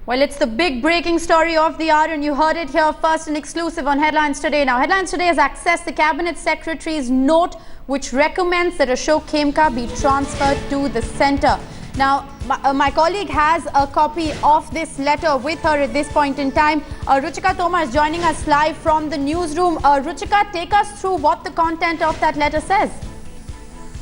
Well, it's the big breaking story of the hour, and you heard it here first and exclusive on Headlines Today. Now, Headlines Today has accessed the Cabinet Secretary's note which recommends that Ashok Khemka be transferred to the centre. Now, my colleague has a copy of this letter with her at this point in time. Ruchika Tomar is joining us live from the newsroom. Ruchika, take us through what the content of that letter says.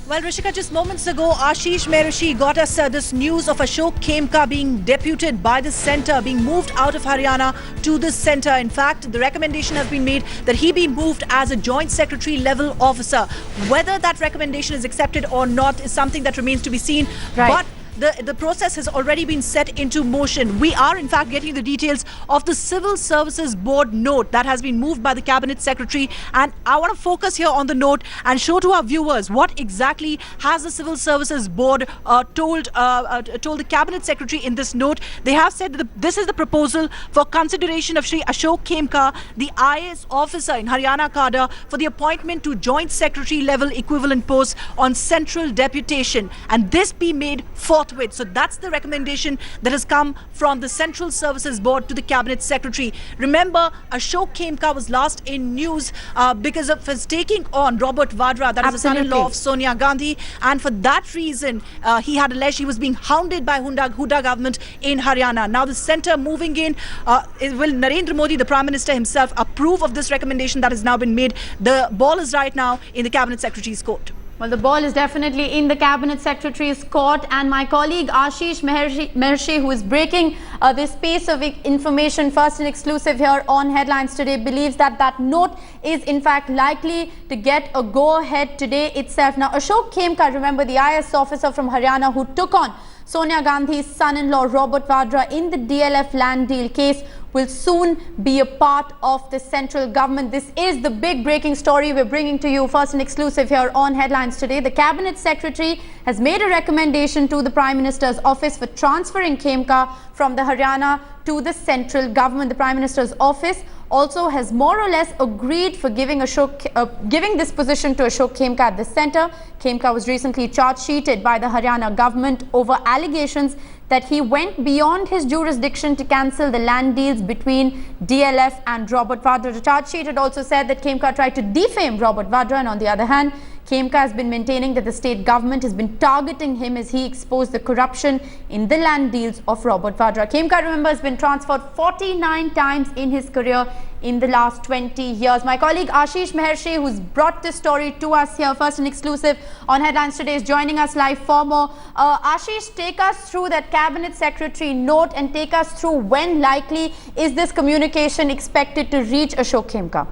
Well, Rishika, just moments ago, Ashish Mehrishi got us this news of Ashok Khemka being deputed by the centre, being moved out of Haryana to the centre. In fact, the recommendation has been made that he be moved as a joint secretary level officer. Whether that recommendation is accepted or not is something that remains to be seen. Right. But the process has already been set into motion. We are, in fact, getting the details of the Civil Services Board note that has been moved by the Cabinet Secretary. And I want to focus here on the note and show to our viewers what exactly has the Civil Services Board told the Cabinet Secretary in this note. They have said that this is the proposal for consideration of Shri Ashok Khemka, the IAS officer in Haryana cadre, for the appointment to joint secretary level equivalent post on central deputation, and this be made forthwith. So that's the recommendation that has come from the Central Services Board to the Cabinet Secretary. Remember, Ashok Khemka was last in news because of his taking on Robert Vadra, that is the son-in-law of Sonia Gandhi, and for that reason he had alleged he was being hounded by Hooda government in Haryana. Now the centre moving in, will Narendra Modi, the Prime Minister himself, approve of this recommendation that has now been made? The ball is right now in the Cabinet Secretary's court. Well, the ball is definitely in the Cabinet Secretary's court, and my colleague Ashish Mehrishi, who is breaking this piece of information first and exclusive here on Headlines Today, believes that that note is in fact likely to get a go-ahead today itself. Now, Ashok Khemka, remember, the IAS officer from Haryana who took on Sonia Gandhi's son-in-law Robert Vadra in the DLF land deal case, will soon be a part of the central government. This is the big breaking story we're bringing to you first and exclusive here on Headlines Today. The Cabinet Secretary has made a recommendation to the Prime Minister's office for transferring Khemka from the Haryana to the central government. The Prime Minister's office also has more or less agreed for giving this position to Ashok Khemka at the centre. Khemka was recently charge-sheeted by the Haryana government over allegations that he went beyond his jurisdiction to cancel the land deals between DLF and Robert Vadra. The charge sheet had also said that Khemka tried to defame Robert Vadra, and on the other hand, Khemka has been maintaining that the state government has been targeting him as he exposed the corruption in the land deals of Robert Vadra. Khemka, remember, has been transferred 49 times in his career in the last 20 years. My colleague Ashish Mehrishi, who's brought this story to us here first and exclusive on Headlines Today, is joining us live for more. Ashish, take us through that Cabinet Secretary note and take us through when likely is this communication expected to reach Ashok Khemka.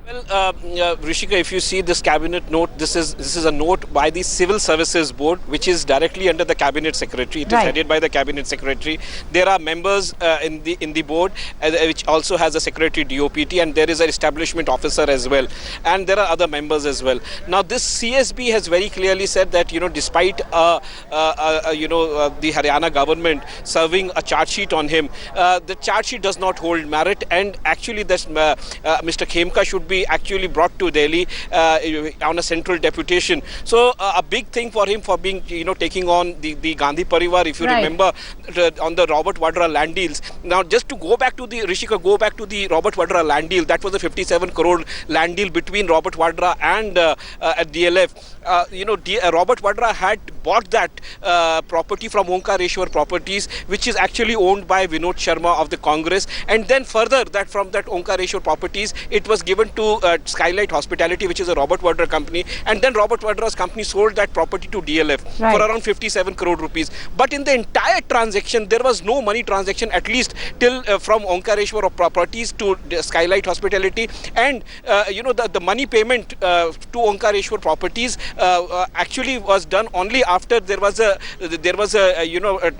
Well, Rishika, if you see this cabinet note, this is a note by the Civil Services Board, which is directly under the Cabinet Secretary. It is headed by the Cabinet Secretary. There are members in the board, which also has a Secretary DOPT, and there is an establishment officer as well, and there are other members as well. Now, this CSB has very clearly said that despite the Haryana government serving a charge sheet on him, the charge sheet does not hold merit, and actually, this Mr. Khemka should be actually brought to Delhi on a central deputation. So a big thing for him for being taking on the Gandhi Parivar, if you remember, on the Robert Vadra land deals. Now, just to go back to the Robert Vadra land deal, that was a 57 crore land deal between Robert Vadra and DLF. Robert Vadra had bought that property from Omkareshwar Properties, which is actually owned by Vinod Sharma of the Congress, and then further that from that Omkareshwar Properties, it was given to Skylight Hospitality, which is a Robert Vadra company, and then Robert Vadra's company sold that property to DLF for around 57 crore rupees. But in the entire transaction, there was no money transaction, at least till from Omkareshwar Properties to Skylight Hospitality, and the money payment to Omkareshwar Properties actually was done only after there was a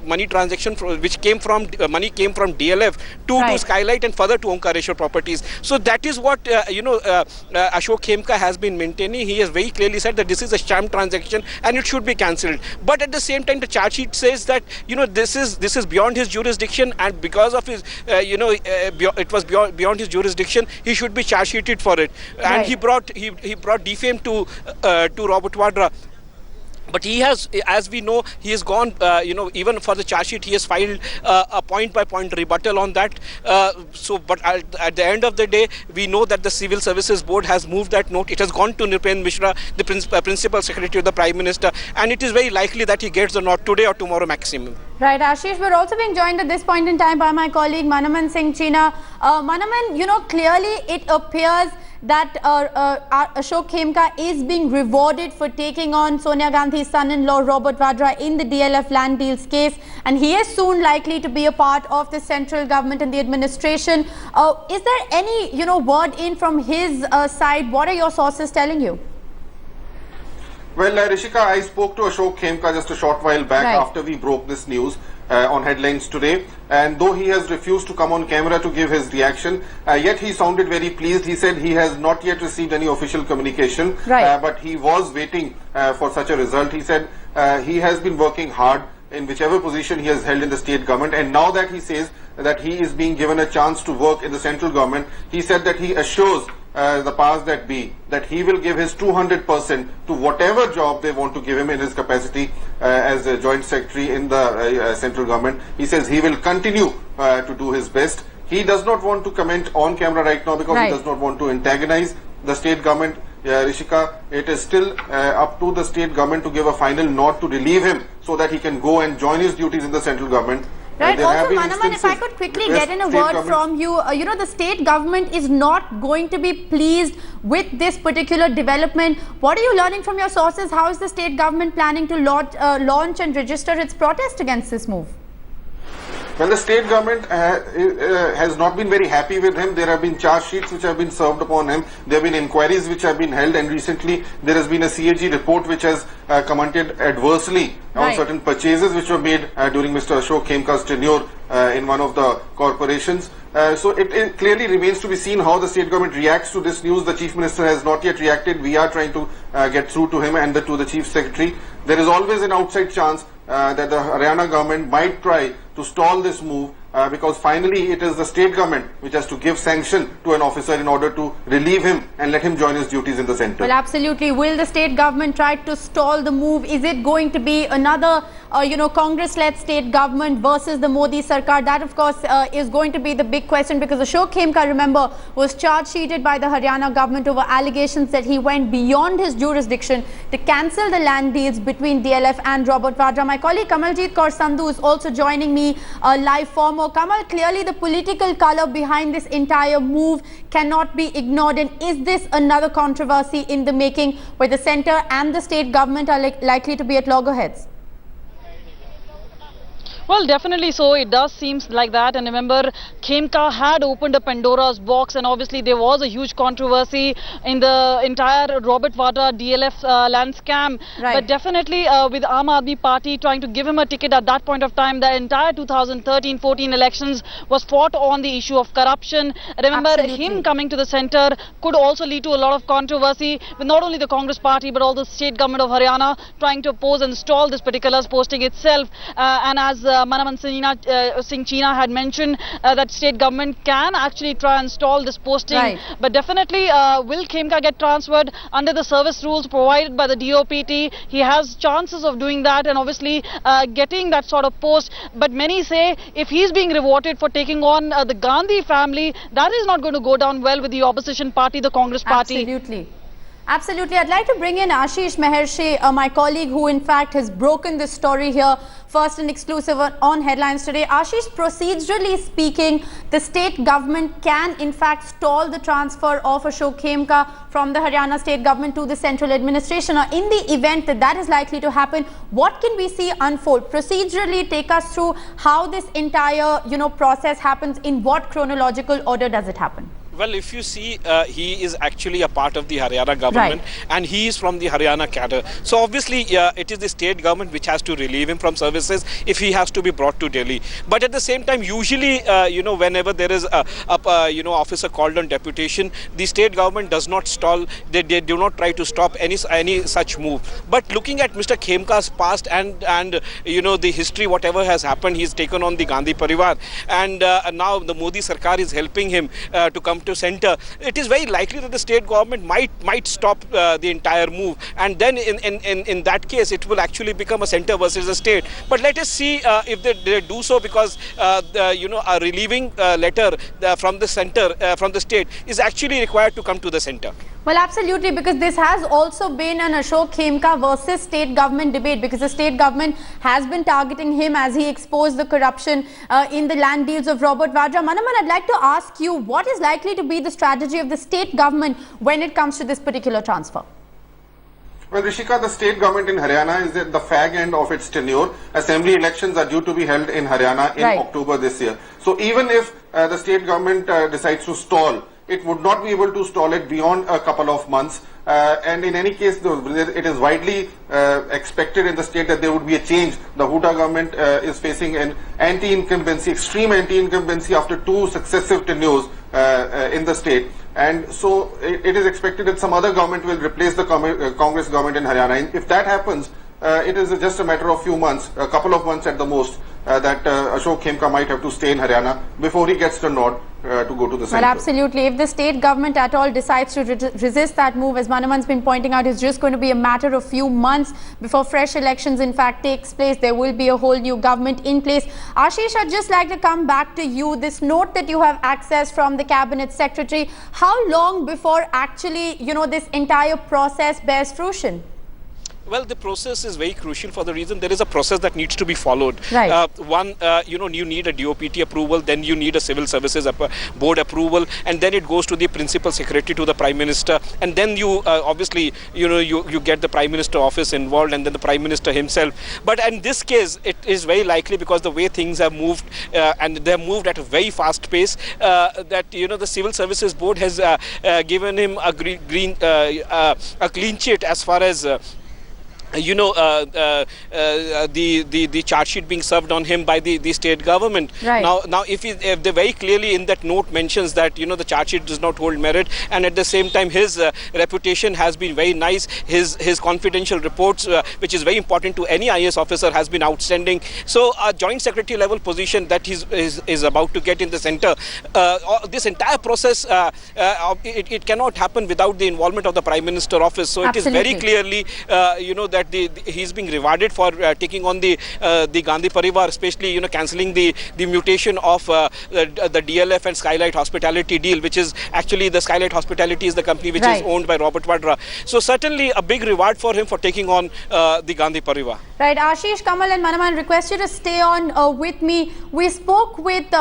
money transaction which came from DLF to Skylight and further to Omkareshwar Properties. So that is what Ashok Khemka has been maintaining. He has very clearly said that this is a sham transaction and it should be cancelled. But at the same time, the charge sheet says that this is beyond his jurisdiction, and because of his it was beyond his jurisdiction, he should be charge sheeted for it. And he brought defame to Robert Vadra. But he has, as we know, he has gone, even for the charge sheet, he has filed a point-by-point rebuttal on that. But at the end of the day, we know that the Civil Services Board has moved that note. It has gone to Nripen Mishra, the Principal Secretary of the Prime Minister, and it is very likely that he gets the note today or tomorrow maximum. Right, Ashish, we're also being joined at this point in time by my colleague Manaman Singh Cheena. Manaman, clearly it appears that Ashok Khemka is being rewarded for taking on Sonia Gandhi's son-in-law Robert Vadra in the DLF land deals case, and he is soon likely to be a part of the central government and the administration. Is there any, word in from his side? What are your sources telling you? Well, Rishika, I spoke to Ashok Khemka just a short while back after we broke this news on headlines today, and though he has refused to come on camera to give his reaction, yet he sounded very pleased. He said he has not yet received any official communication, but he was waiting for such a result. He said he has been working hard in whichever position he has held in the state government, and now that he says that he is being given a chance to work in the central government, he said that he assures the powers that be that he will give his 200% to whatever job they want to give him in his capacity as a joint secretary in the central government. He says he will continue to do his best. He does not want to comment on camera right now because he does not want to antagonize the state government. Rishika, it is still up to the state government to give a final nod to relieve him so that he can go and join his duties in the central government. Right. Also, Manaman, if I could quickly get in a word from you, the state government is not going to be pleased with this particular development. What are you learning from your sources? How is the state government planning to launch and register its protest against this move? Well, the state government has not been very happy with him. There have been charge sheets which have been served upon him. There have been inquiries which have been held, and recently there has been a CAG report which has commented adversely on certain purchases which were made during Mr. Ashok Khemka's tenure in one of the corporations. So it clearly remains to be seen how the state government reacts to this news. The Chief Minister has not yet reacted. We are trying to get through to him and to the Chief Secretary. There is always an outside chance that the Haryana government might try to stall this move because finally it is the state government which has to give sanction to an officer in order to relieve him and let him join his duties in the centre. Well, absolutely. Will the state government try to stall the move? Is it going to be another, Congress-led state government versus the Modi Sarkar? That, of course, is going to be the big question because Ashok Khemka, remember, was charge-sheeted by the Haryana government over allegations that he went beyond his jurisdiction to cancel the land deals between DLF and Robert Vadra. My colleague Kamaljeet Kaur Sandhu is also joining me live from Kamal. Clearly, the political color behind this entire move cannot be ignored. And is this another controversy in the making where the centre and the state government are likely to be at loggerheads? Well, definitely so. It does seem like that. And remember, Khemka had opened a Pandora's box, and obviously there was a huge controversy in the entire Robert Vadra DLF land scam. But definitely with Aam Aadmi Party trying to give him a ticket at that point of time, the entire 2013-14 elections was fought on the issue of corruption. Remember, him coming to the centre could also lead to a lot of controversy with not only the Congress Party but also the state government of Haryana trying to oppose and stall this particular posting itself. And as Manaman Singh Cheena had mentioned that state government can actually try and stall this posting. But definitely will Khemka get transferred under the service rules provided by the DOPT? He has chances of doing that and obviously getting that sort of post. But many say if he's being rewarded for taking on the Gandhi family, that is not going to go down well with the opposition party, the Congress Party. Absolutely. Absolutely. I'd like to bring in Ashish Mehershi, my colleague who in fact has broken this story here first and exclusive on Headlines today. Ashish, procedurally speaking, the state government can in fact stall the transfer of Ashok Khemka from the Haryana state government to the central administration. Now, in the event that that is likely to happen, what can we see unfold? Procedurally, take us through how this entire, process happens. In what chronological order does it happen? Well, if you see, he is actually a part of the Haryana government and he is from the Haryana cadre. So obviously, it is the state government which has to relieve him from services if he has to be brought to Delhi. But at the same time, usually, whenever there is a officer called on deputation, the state government does not stall. They do not try to stop any such move. But looking at Mr. Khemka's past and the history, whatever has happened, he's taken on the Gandhi Parivar, and now the Modi Sarkar is helping him to come to center, it is very likely that the state government might stop the entire move, and then in that case it will actually become a center versus a state. But let us see if they do so, because a relieving letter from the center, from the state, is actually required to come to the center. Well, absolutely, because this has also been an Ashok Khemka versus state government debate, because the state government has been targeting him as he exposed the corruption in the land deals of Robert Vadra. Manaman, I'd like to ask you, what is likely to be the strategy of the state government when it comes to this particular transfer? Well, Rishika, the state government in Haryana is at the fag end of its tenure. Assembly elections are due to be held in Haryana in October this year. So even if the state government decides to stall, it would not be able to stall it beyond a couple of months. And in any case, it is widely expected in the state that there would be a change. The Hooda government is facing an anti-incumbency, extreme anti-incumbency after 2 successive tenures in the state. And so it is expected that some other government will replace the Congress government in Haryana. And if that happens, it is just a matter of few months, a couple of months at the most, that Ashok Khemka might have to stay in Haryana before he gets the nod to go to the centre. Well, absolutely. If the state government at all decides to resist that move, as Manaman's been pointing out, it's just going to be a matter of few months before fresh elections in fact takes place. There will be a whole new government in place. Ashish, I'd just like to come back to you. This note that you have accessed from the cabinet secretary, how long before actually, this entire process bears fruition? Well, the process is very crucial for the reason there is a process that needs to be followed. Right. You need a DOPT approval, then you need a civil services board approval, and then it goes to the principal secretary to the prime minister, and then you obviously you get the prime minister office involved, and then the prime minister himself. But in this case, it is very likely, because the way things have moved, and they have moved at a very fast pace, that the civil services board has given him a clean sheet as far as the charge sheet being served on him by the state government. Right. Now, if they very clearly in that note mentions that the charge sheet does not hold merit, and at the same time his reputation has been very nice, his confidential reports, which is very important to any IAS officer, has been outstanding. So a joint secretary level position that is about to get in the center, this entire process, it cannot happen without the involvement of the prime minister office. So Absolutely. It is very clearly that he's being rewarded for taking on the Gandhi Parivar, especially cancelling the mutation of the DLF and Skylight Hospitality deal, which is actually the Skylight Hospitality is the company which is owned by Robert Vadra. So certainly a big reward for him for taking on the Gandhi Parivar. Right, Ashish, Kamal and Manaman, request you to stay on with me. We spoke with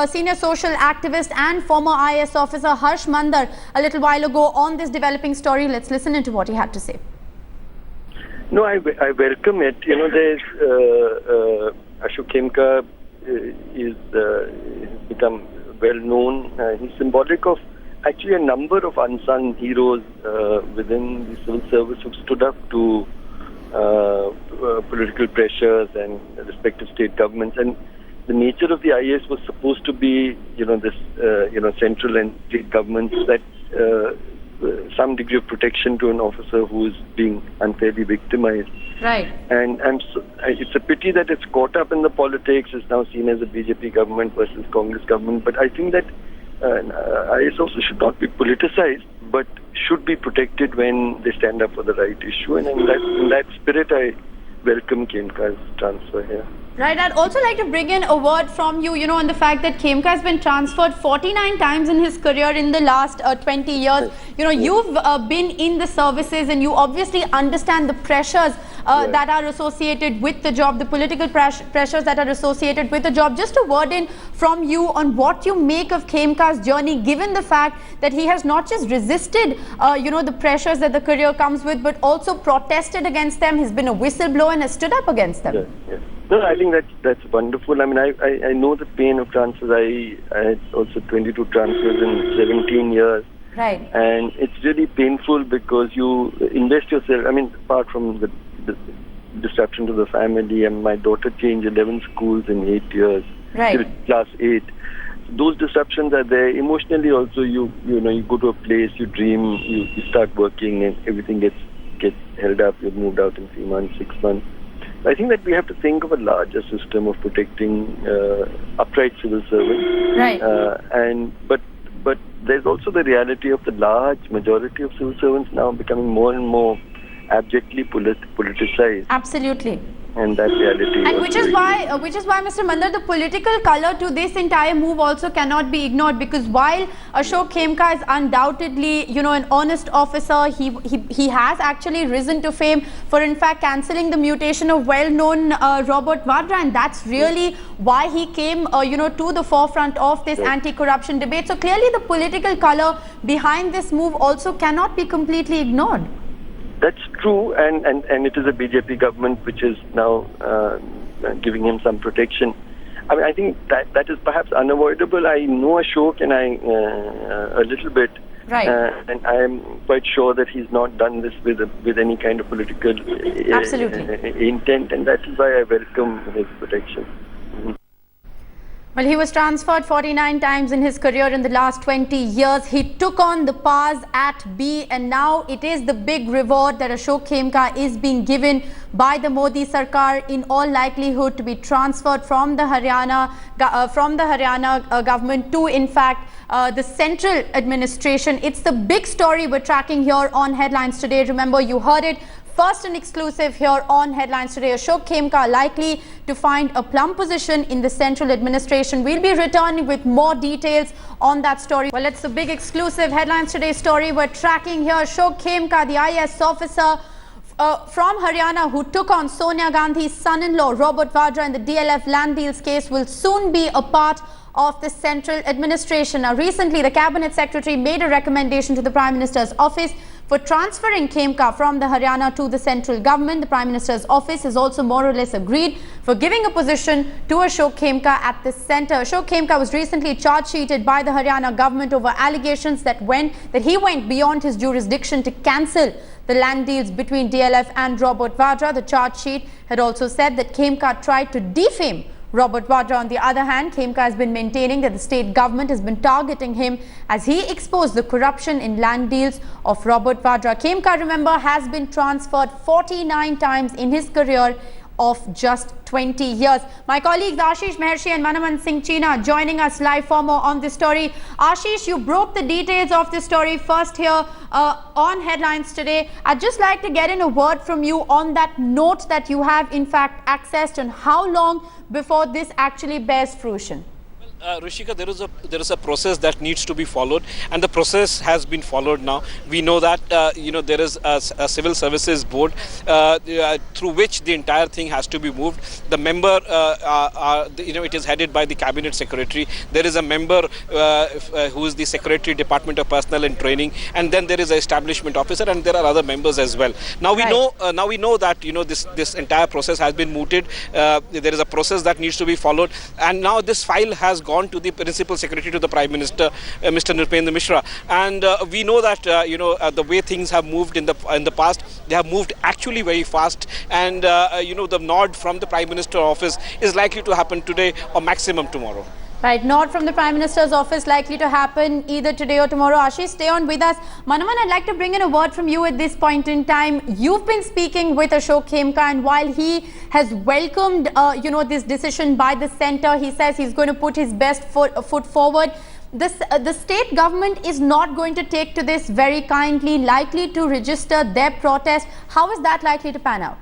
senior social activist and former IAS officer Harsh Mandar a little while ago on this developing story. Let's listen into what he had to say. No, I welcome it. There's Ashok Khemka is become well known. He's symbolic of actually a number of unsung heroes within the civil service who stood up to political pressures and respective state governments. And the nature of the IAS was supposed to be, this, central and state governments that some degree of protection to an officer who is being unfairly victimized. Right. And it's a pity that it's caught up in the politics. It's now seen as a BJP government versus Congress government. But I think that IAS also should not be politicized, but should be protected when they stand up for the right issue. And in that spirit, I welcome Khemka's transfer here. Right, I'd also like to bring in a word from you, on the fact that Khemka has been transferred 49 times in his career in the last 20 years. You've been in the services and you obviously understand the pressures that are associated with the job, the political pressures that are associated with the job. Just a word in from you on what you make of Khemka's journey, given the fact that he has not just resisted, the pressures that the career comes with, but also protested against them. He's been a whistleblower and has stood up against them. Yes. No, I think that's wonderful. I mean, I know the pain of transfers. I had also 22 transfers in 17 years. Right. And it's really painful because you invest yourself. I mean, apart from the disruption to the family, and my daughter changed 11 schools in 8 years. Right. Till class 8. Those disruptions are there. Emotionally also, you go to a place, you dream, you start working, and everything gets held up. You're moved out in 3 months, 6 months. I think that we have to think of a larger system of protecting upright civil servants. Right. But there's also the reality of the large majority of civil servants now becoming more and more abjectly politicized. Absolutely. And that reality. And which is why, Mr. Mandar, the political color to this entire move also cannot be ignored, because while Ashok Khemka is undoubtedly, an honest officer, he has actually risen to fame for, in fact, cancelling the mutation of well-known Robert Vadra, and that's really why he came, to the forefront of this anti-corruption debate. So clearly, the political color behind this move also cannot be completely ignored. That's true, and it is a BJP government which is now giving him some protection. I mean, I think that is perhaps unavoidable. I know Ashok and a little bit, right? And I am quite sure that he's not done this with any kind of political intent, and that is why I welcome his protection. Well, he was transferred 49 times in his career in the last 20 years. He took on the powers at B, and now it is the big reward that Ashok Khemka is being given by the Modi Sarkar, in all likelihood to be transferred from the Haryana government to, in fact, the central administration. It's the big story we're tracking here on Headlines Today. Remember, you heard it first and exclusive here on Headlines Today. Ashok Khemka likely to find a plum position in the central administration. We'll be returning with more details on that story. Well, it's the big exclusive Headlines Today story we're tracking here. Ashok Khemka, the IAS officer from Haryana who took on Sonia Gandhi's son-in-law Robert Vadra in the DLF land deals case, will soon be a part of the central administration. Now, recently, the Cabinet Secretary made a recommendation to the Prime Minister's office for transferring Khemka from the Haryana to the central government. The Prime Minister's office has also more or less agreed for giving a position to Ashok Khemka at the centre. Ashok Khemka was recently charge-sheeted by the Haryana government over allegations that he went beyond his jurisdiction to cancel the land deals between DLF and Robert Vadra. The charge sheet had also said that Khemka tried to defame Robert Vadra. On the other hand, Khemka has been maintaining that the state government has been targeting him as he exposed the corruption in land deals of Robert Vadra. Khemka, remember, has been transferred 49 times in his career of just 20 years. My colleagues Ashish Mehershi and Manaman Singh Cheena joining us live for more on this story. Ashish, you broke the details of this story first here on Headlines Today. I'd just like to get in a word from you on that note that you have in fact accessed, and how long before this actually bears fruition. Rishika, there is a process that needs to be followed, and the process has been followed now. We know that there is a civil services board through which the entire thing has to be moved. The member, it is headed by the Cabinet Secretary. There is a member who is the Secretary, Department of Personnel and Training, and then there is an establishment officer, and there are other members as well. Now we know that this entire process has been mooted. There is a process that needs to be followed, and now this file has gone to the Principal Secretary to the Prime Minister, Mr. Nripendra Mishra, and we know that the way things have moved in the past, they have moved actually very fast, and the nod from the Prime Minister's office is likely to happen today or maximum tomorrow. Right, nod from the Prime Minister's office likely to happen either today or tomorrow. Ashish, stay on with us. Manaman, I'd like to bring in a word from you at this point in time. You've been speaking with Ashok Khemka, and while he has welcomed, this decision by the centre, he says he's going to put his best foot forward. The state government is not going to take to this very kindly, likely to register their protest. How is that likely to pan out?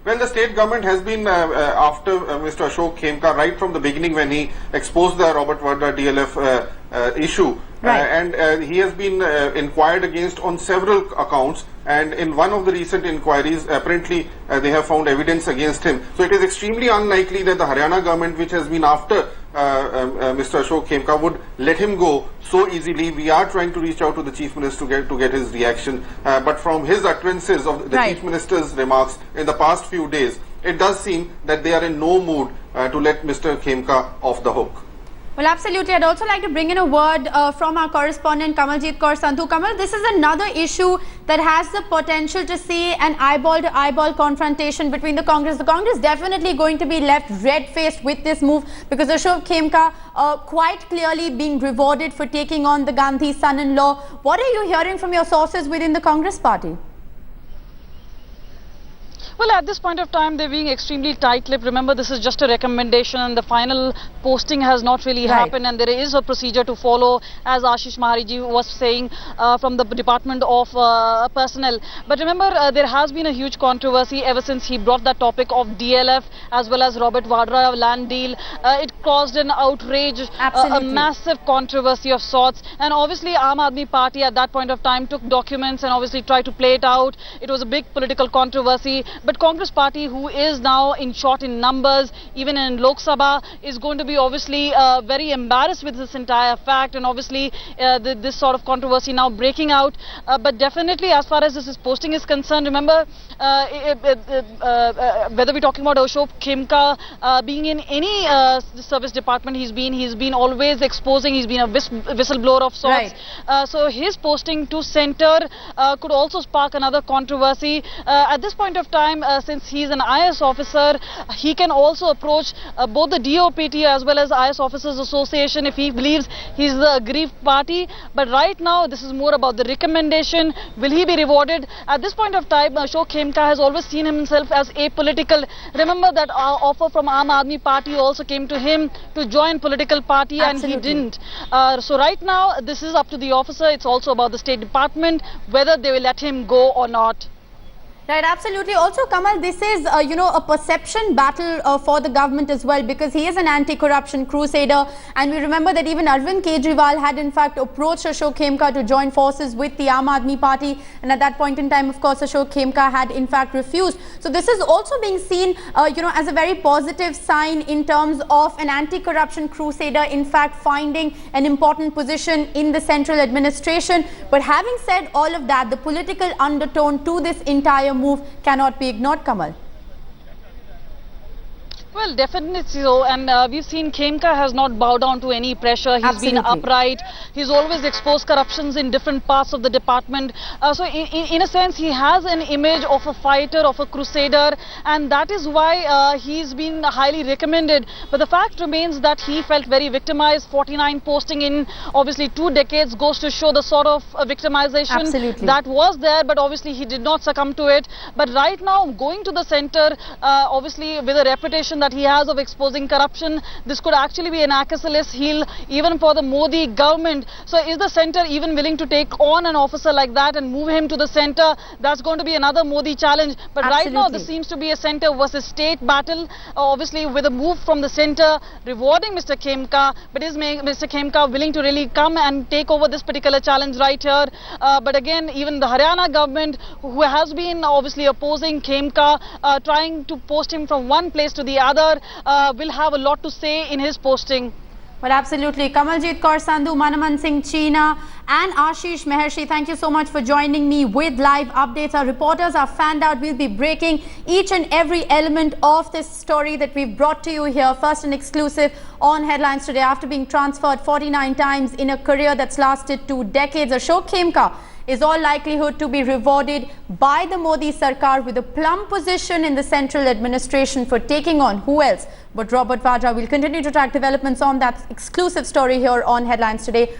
Well, the state government has been after Mr. Ashok Khemka right from the beginning when he exposed the Robert Vadra DLF issue. Right. And he has been inquired against on several accounts, and in one of the recent inquiries, apparently they have found evidence against him. So it is extremely unlikely that the Haryana government, which has been after Mr. Ashok Khemka, would let him go so easily. We are trying to reach out to the Chief Minister to get his reaction, but from his utterances of the Chief Minister's remarks in the past few days, it does seem that they are in no mood to let Mr. Khemka off the hook. Well, absolutely. I'd also like to bring in a word from our correspondent Kamaljeet Kaur Sandhu. Kamal, this is another issue that has the potential to see an eyeball-to-eyeball confrontation between the Congress. The Congress definitely going to be left red-faced with this move, because Ashok Khemka quite clearly being rewarded for taking on the Gandhi son-in-law. What are you hearing from your sources within the Congress party? Well, at this point of time, they're being extremely tight-lipped. Remember, this is just a recommendation and the final posting has not really happened, and there is a procedure to follow, as Ashish Mahariji was saying from the Department of Personnel. But remember, there has been a huge controversy ever since he brought that topic of DLF as well as Robert Vadra land deal. It caused an outrage, a massive controversy of sorts. And obviously, Aam Aadmi Party at that point of time took documents and obviously tried to play it out. It was a big political controversy. But Congress Party, who is now in short in numbers, even in Lok Sabha, is going to be obviously very embarrassed with this entire fact, and obviously this sort of controversy now breaking out. But definitely, as far as this posting is concerned, remember, whether we're talking about Ashok Khemka being in any service department he's been always exposing, he's been a whistleblower of sorts. So his posting to center could also spark another controversy. At this point of time, since he's an IS officer, he can also approach both the DOPT as well as IS Officers Association if he believes he's the aggrieved party. But right now, this is more about the recommendation. Will he be rewarded? At this point of time, Ashok Khemka has always seen himself as apolitical. Remember that offer from Aam Aadmi Party also came to him to join political party, and he didn't. So right now, this is up to the officer. It's also about the State Department, whether they will let him go or not. Right, absolutely. Also, Kamal, this is, a perception battle for the government as well, because he is an anti-corruption crusader. And we remember that even Arvind Kejriwal had in fact approached Ashok Khemka to join forces with the Aam Aadmi Party. And at that point in time, of course, Ashok Khemka had in fact refused. So this is also being seen, as a very positive sign in terms of an anti-corruption crusader, in fact, finding an important position in the central administration. But having said all of that, the political undertone to this entire move cannot be ignored, Kamal. Well, definitely so, and we've seen Khemka has not bowed down to any pressure. He's been upright. He's always exposed corruptions in different parts of the department. So in a sense, he has an image of a fighter, of a crusader, and that is why he's been highly recommended. But the fact remains that he felt very victimized. 49 posting in obviously 2 decades goes to show the sort of victimization that was there, but obviously he did not succumb to it. But right now, going to the center, obviously with a reputation that he has of exposing corruption, this could actually be an Achilles heel even for the Modi government. So is the center even willing to take on an officer like that and move him to the center? That's going to be another Modi challenge. But right now this seems to be a center versus state battle, obviously with a move from the center rewarding Mr. Khemka. But is Mr. Khemka willing to really come and take over this particular challenge right here? But again, even the Haryana government, who has been obviously opposing Khemka, trying to post him from one place to the other, will have a lot to say in his posting. Well, absolutely. Kamaljeet Kaur Sandhu, Manaman Singh Cheena and Ashish Maharshi, thank you so much for joining me with live updates. Our reporters are fanned out. We'll be breaking each and every element of this story that we've brought to you here, first and exclusive on Headlines Today. After being transferred 49 times in a career that's lasted 2 decades, Ashok Khemka is all likelihood to be rewarded by the Modi Sarkar with a plum position in the central administration for taking on who else but Robert Vadra. We'll continue to track developments on that exclusive story here on Headlines Today.